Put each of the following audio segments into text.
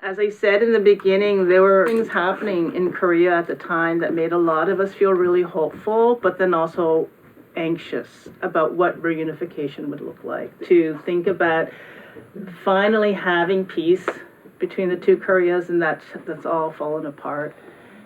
As I said in the beginning, there were things happening in Korea at the time that made a lot of us feel really hopeful, but then also anxious about what reunification would look like. To think about finally having peace between the two Koreas, and that's all fallen apart.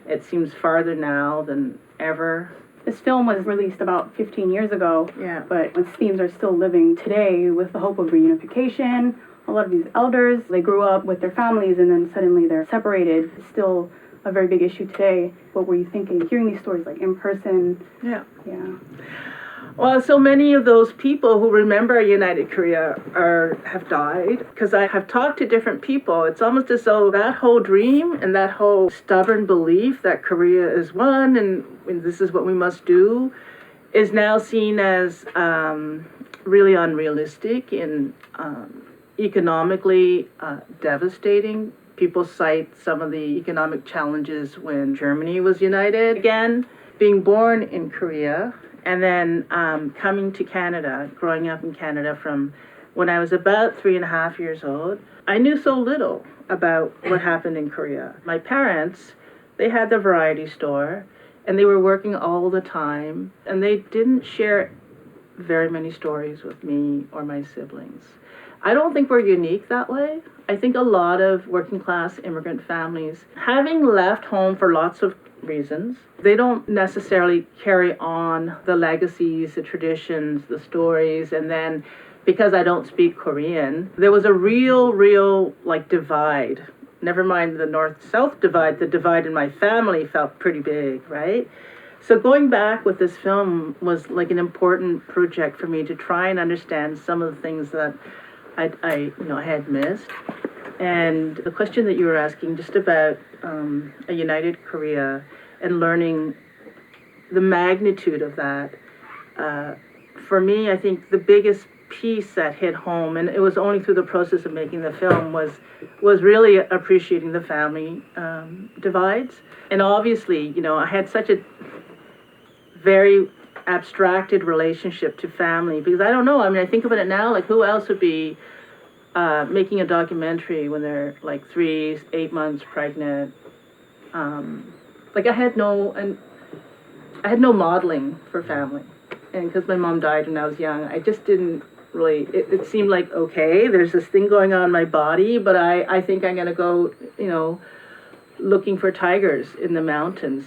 It seems farther now than ever. This film was released about 15 years ago, but its themes are still living today with the hope of reunification. A lot of these elders, they grew up with their families and then suddenly they're separated. It's still a very big issue today. What were you thinking, hearing these stories like in person? Yeah. Well, so many of those people who remember United Korea have died, because I have talked to different people. It's almost as though that whole dream and that whole stubborn belief that Korea is one and this is what we must do is now seen as really unrealistic and economically devastating. People cite some of the economic challenges when Germany was united again. Being born in Korea, and then coming to Canada, growing up in Canada from when I was about 3.5 years old, I knew so little about what happened in Korea. My parents, they had the variety store, and they were working all the time, and they didn't share very many stories with me or my siblings. I don't think we're unique that way. I think a lot of working class immigrant families, having left home for lots of reasons, they don't necessarily carry on the legacies, the traditions, the stories, and then because I don't speak Korean, there was a real like divide. Never mind the north-south divide, the divide in my family felt pretty big, right? So going back with this film was like an important project for me to try and understand some of the things that I had missed. And the question that you were asking just about a united Korea and learning the magnitude of that, for me, I think the biggest piece that hit home, and it was only through the process of making the film, was really appreciating the family divides. And obviously, I had such a very abstracted relationship to family, because I don't know, I think about it now, like who else would be making a documentary when they're like 8 months pregnant. Like I had no modeling for family, and because my mom died when I was young, I just didn't really. It seemed like, okay, there's this thing going on in my body, but I think I'm gonna go, looking for tigers in the mountains.